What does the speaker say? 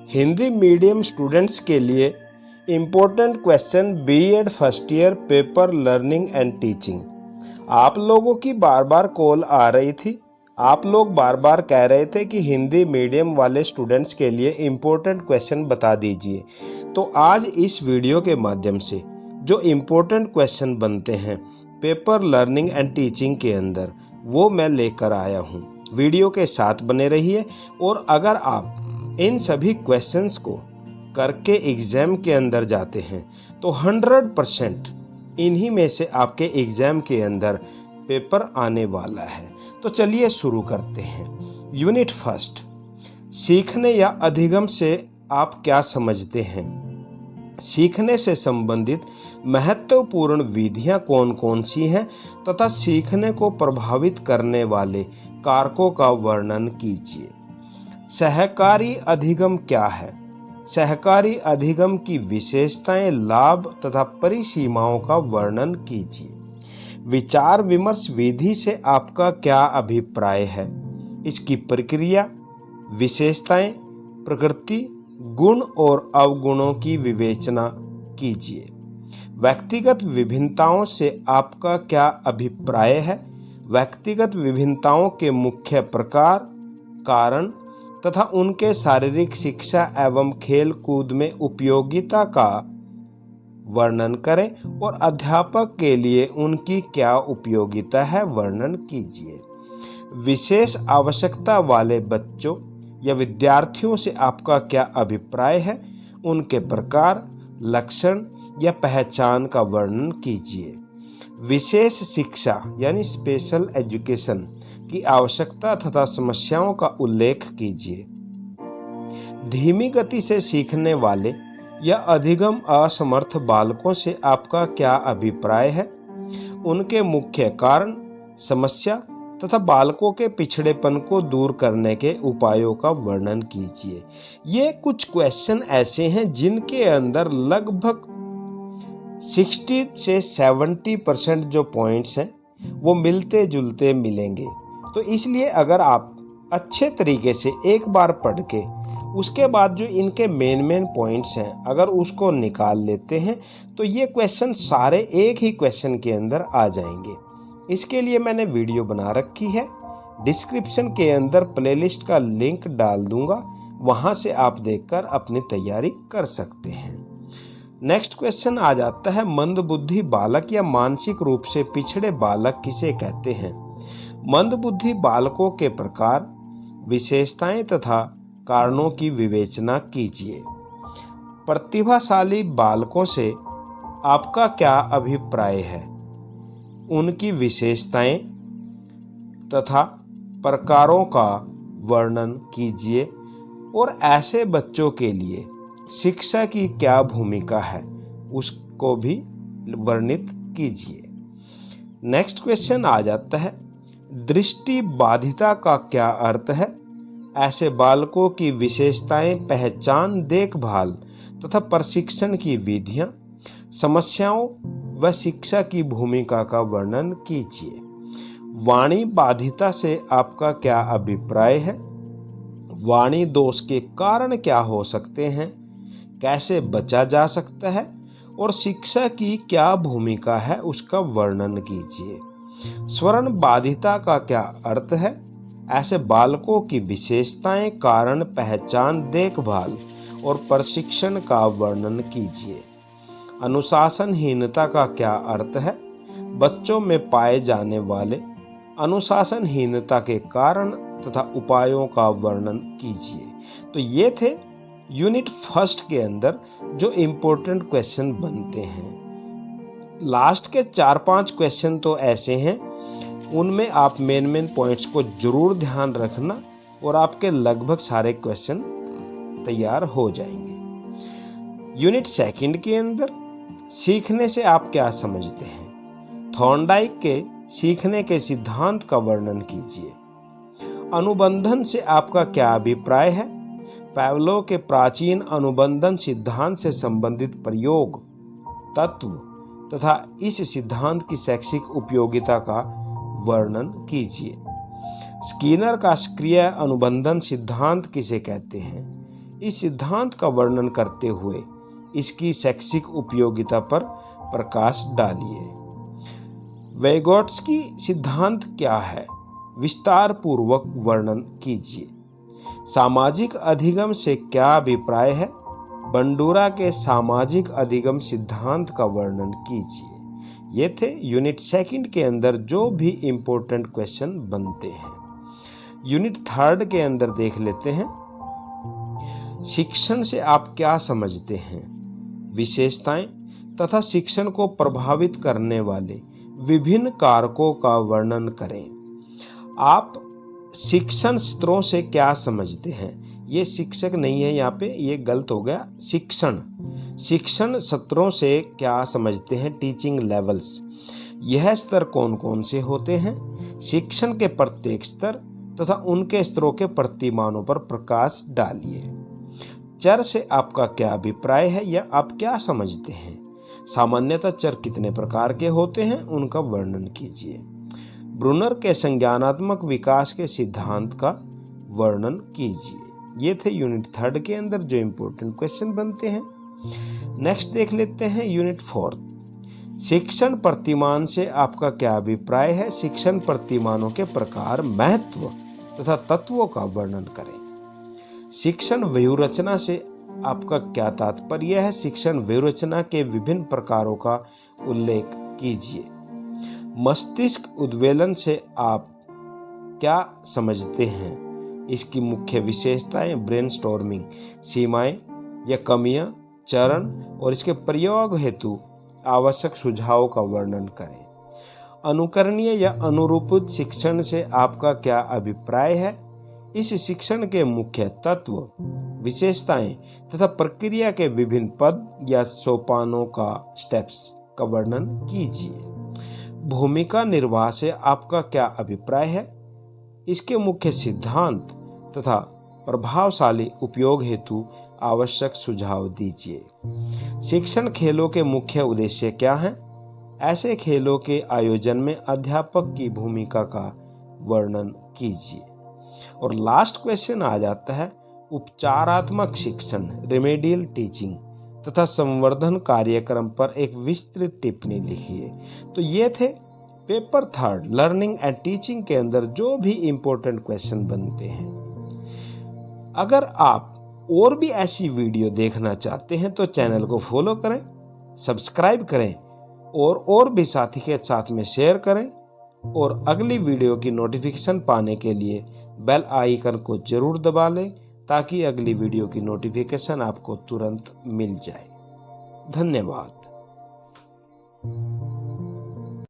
Hindi medium students के लिए important question BEd first year paper learning and teaching. आप लोगों की बार बार कॉल आ रही थी, आप लोग बार बार कह रहे थे कि हिंदी मीडियम वाले स्टूडेंट्स के लिए इम्पोर्टेंट क्वेश्चन बता दीजिए। तो आज इस वीडियो के माध्यम से जो इम्पोर्टेंट क्वेश्चन बनते हैं पेपर लर्निंग एंड टीचिंग के अंदर, वो मैं लेकर आया हूँ। वीडियो के साथ बने रहिए और अगर आप इन सभी क्वेश्चंस को करके एग्ज़ाम के अंदर जाते हैं तो 100% इन्हीं में से आपके एग्ज़ाम के अंदर पेपर आने वाला है। तो चलिए शुरू करते हैं। यूनिट फर्स्ट, सीखने या अधिगम से आप क्या समझते हैं? सीखने से संबंधित महत्वपूर्ण विधियां कौन कौन सी हैं तथा सीखने को प्रभावित करने वाले कारकों का वर्णन कीजिए। सहकारी अधिगम क्या है? सहकारी अधिगम की विशेषताएं, लाभ तथा परिसीमाओं का वर्णन कीजिए। विचार विमर्श विधि से आपका क्या अभिप्राय है? इसकी प्रक्रिया, विशेषताएं, प्रकृति, गुण और अवगुणों की विवेचना कीजिए। व्यक्तिगत विभिन्नताओं से आपका क्या अभिप्राय है? व्यक्तिगत विभिन्नताओं के मुख्य प्रकार, कारण तथा उनके शारीरिक शिक्षा एवं खेल कूद में उपयोगिता का वर्णन करें और अध्यापक के लिए उनकी क्या उपयोगिता है, वर्णन कीजिए। विशेष आवश्यकता वाले बच्चों या विद्यार्थियों से आपका क्या अभिप्राय है? उनके प्रकार, लक्षण या पहचान का वर्णन कीजिए। विशेष शिक्षा यानी स्पेशल एजुकेशन की आवश्यकता तथा समस्याओं का उल्लेख कीजिए। धीमी गति से सीखने वाले या अधिगम असमर्थ बालकों से आपका क्या अभिप्राय है? उनके मुख्य कारण, समस्या तथा बालकों के पिछड़ेपन को दूर करने के उपायों का वर्णन कीजिए। ये कुछ क्वेश्चन ऐसे हैं जिनके अंदर लगभग 60 से 70% जो पॉइंट्स हैं वो मिलते जुलते मिलेंगे। तो इसलिए अगर आप अच्छे तरीके से एक बार पढ़ के उसके बाद जो इनके मेन पॉइंट्स हैं अगर उसको निकाल लेते हैं तो ये क्वेश्चन सारे एक ही क्वेश्चन के अंदर आ जाएंगे। इसके लिए मैंने वीडियो बना रखी है, डिस्क्रिप्शन के अंदर प्लेलिस्ट का लिंक डाल दूंगा, वहाँ से आप देखकर अपनी तैयारी कर सकते हैं। नेक्स्ट क्वेश्चन आ जाता है, मंदबुद्धि बालक या मानसिक रूप से पिछड़े बालक किसे कहते हैं? मंदबुद्धि बालकों के प्रकार, विशेषताएं तथा कारणों की विवेचना कीजिए। प्रतिभाशाली बालकों से आपका क्या अभिप्राय है? उनकी विशेषताएं तथा प्रकारों का वर्णन कीजिए और ऐसे बच्चों के लिए शिक्षा की क्या भूमिका है उसको भी वर्णित कीजिए। नेक्स्ट क्वेश्चन आ जाता है, दृष्टि बाधिता का क्या अर्थ है? ऐसे बालकों की विशेषताएं, पहचान, देखभाल तथा प्रशिक्षण की विधियां, समस्याओं व शिक्षा की भूमिका का वर्णन कीजिए। वाणी बाधिता से आपका क्या अभिप्राय है? वाणी दोष के कारण क्या हो सकते हैं? कैसे बचा जा सकता है और शिक्षा की क्या भूमिका है उसका वर्णन कीजिए। स्वर्ण बाधिता का क्या अर्थ है? ऐसे बालकों की विशेषताएं, कारण, पहचान, देखभाल और प्रशिक्षण का वर्णन कीजिए। अनुशासनहीनता का क्या अर्थ है? बच्चों में पाए जाने वाले अनुशासनहीनता के कारण तथा उपायों का वर्णन कीजिए। तो ये थे यूनिट फर्स्ट के अंदर जो इम्पोर्टेंट क्वेश्चन बनते हैं। लास्ट के 4-5 क्वेश्चन तो ऐसे हैं, उनमें आप मेन पॉइंट्स को जरूर ध्यान रखना और आपके लगभग सारे क्वेश्चन तैयार हो जाएंगे। यूनिट सेकंड के अंदर सीखने से आप क्या समझते हैं? थॉर्नडाइक के सीखने के सिद्धांत का वर्णन कीजिए। अनुबंधन से आपका क्या अभिप्राय है? पावलोव के प्राचीन अनुबंधन सिद्धांत से संबंधित प्रयोग, तत्व तथा इस सिद्धांत की शैक्षिक उपयोगिता का वर्णन कीजिए। स्किनर का सक्रिय अनुबंधन सिद्धांत किसे कहते हैं? इस सिद्धांत का वर्णन करते हुए इसकी शैक्षिक उपयोगिता पर प्रकाश डालिए। वैगोट्स्की सिद्धांत क्या है? विस्तार पूर्वक वर्णन कीजिए। सामाजिक अधिगम से क्या अभिप्राय है? बंडूरा के सामाजिक अधिगम सिद्धांत का वर्णन कीजिए। ये थे यूनिट 2 के अंदर जो भी इम्पोर्टेंट क्वेश्चन बनते हैं। यूनिट 3 के अंदर देख लेते हैं, शिक्षण से आप क्या समझते हैं? विशेषताएं तथा शिक्षण को प्रभावित करने वाले विभिन्न कारकों का वर्णन करें। आप शिक्षण स्त्रों से क्या समझते हैं? ये शिक्षक नहीं है, यहाँ पे ये गलत हो गया। शिक्षण सत्रों से क्या समझते हैं? Teaching levels. यह स्तर कौन कौन से होते हैं? शिक्षण के प्रत्येक स्तर तथा उनके स्तरों के प्रतिमानों पर प्रकाश डालिए। चर से आपका क्या अभिप्राय है या आप क्या समझते हैं? सामान्यतः चर कितने प्रकार के होते हैं, उनका वर्णन कीजिए। ब्रूनर के संज्ञानात्मक विकास के सिद्धांत का वर्णन कीजिए। ये थे यूनिट 3 के अंदर जो इम्पोर्टेंट क्वेश्चन बनते हैं। नेक्स्ट देख लेते हैं यूनिट 4। शिक्षण प्रतिमान से आपका क्या अभिप्राय है? शिक्षण प्रतिमानों के प्रकार, महत्व तथा तत्वों का वर्णन करें। शिक्षण व्यूहरचना से आपका क्या तात्पर्य है? शिक्षण व्यूहरचना के विभिन्न प्रकारों का उल्लेख कीजिए। मस्तिष्क उद्वेलन से आप क्या समझते हैं? इसकी मुख्य विशेषताएं, ब्रेनस्टॉर्मिंग, सीमाएं या कमियां, चरण और इसके प्रयोग हेतु आवश्यक सुझावों का वर्णन करें। अनुकरणीय या अनुरूपित शिक्षण से आपका क्या अभिप्राय है? इस शिक्षण के मुख्य तत्व, विशेषताएं तथा प्रक्रिया के विभिन्न पद या सोपानों का स्टेप्स का वर्णन कीजिए। भूमिका निर्वाह से आपका क्या अभिप्राय है? इसके मुख्य सिद्धांत तथा प्रभावशाली उपयोग हेतु आवश्यक सुझाव दीजिए। शिक्षण खेलों के मुख्य उद्देश्य क्या हैं? ऐसे खेलों के आयोजन में अध्यापक की भूमिका का वर्णन कीजिए। और लास्ट क्वेश्चन आ जाता है, उपचारात्मक शिक्षण, रेमेडियल टीचिंग तथा संवर्धन कार्यक्रम पर एक विस्तृत टिप्पणी लिखिए। तो ये थे पेपर 3 लर्निंग एंड टीचिंग के अंदर जो भी इम्पोर्टेंट क्वेश्चन बनते हैं। अगर आप और भी ऐसी वीडियो देखना चाहते हैं तो चैनल को फॉलो करें, सब्सक्राइब करें और भी साथी के साथ में शेयर करें। और अगली वीडियो की नोटिफिकेशन पाने के लिए बेल आइकन को जरूर दबा लें ताकि अगली वीडियो की नोटिफिकेशन आपको तुरंत मिल जाए। धन्यवाद।